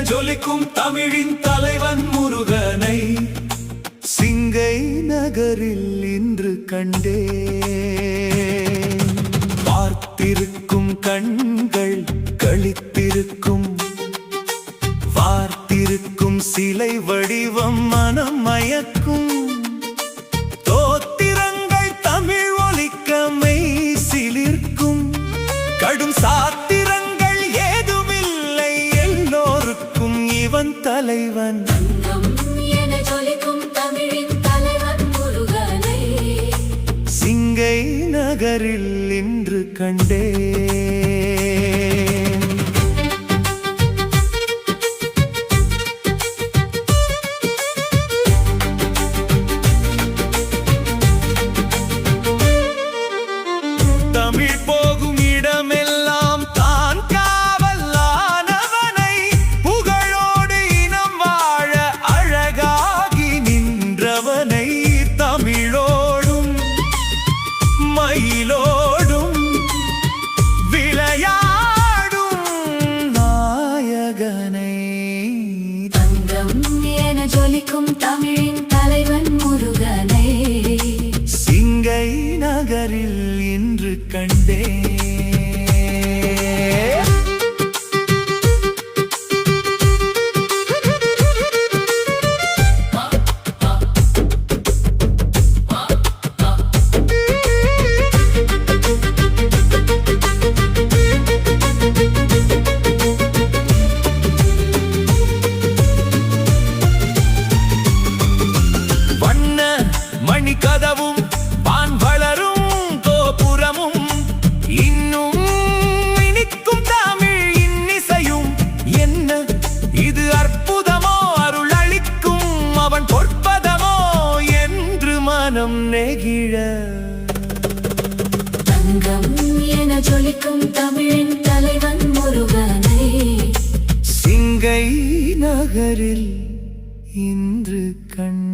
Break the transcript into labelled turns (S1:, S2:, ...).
S1: ஜொலிக்கும் தமிழின் தலைவன் முருகனை சிங்கை நகரில் இன்று கண்டே. பார்த்திருக்கும் கண்கள் களித்திருக்கும், வார்த்திருக்கும் சிலை வடிவம் மனம் மயக்கும். தோத்திரங்கள் தமிழ் ஒலிக்க மெய் சிலிர்க்கும், கடும் சாத்திரங்கள் ஏதுமில்லை எல்லோருக்கும் இவன் தலைவன். சிங்கை நகரில் இன்று கண்டே. தமிழ் போகும் இடமெல்லாம் தான் காவலானவனை, புகழோடு இனம் வாழ அழகாகி நின்றவனை, தமிழோடும் மயிலோடும் விளையாடும் நாயகனை.
S2: தங்கம் என ஜொலிக்கும் தமிழின் தலைவன் முருகனை
S1: சிங்கை நகரில் இன்று கண்டே. வண்ண மணி கதவும் வான் வளரும் கோபுரமும், இன்னும் இனிக்கும் தமிழ் இன்னிசையும், என்ன இது அற்புதமோ அருள் அளிக்கும் அவன் பொற்பதமோ என்று மனம் நெகிழ.
S2: தங்கம் என ஜொலிக்கும் தமிழின் தலைவன் முருகனை
S1: சிங்கை நகரில் இன்று கண்டே.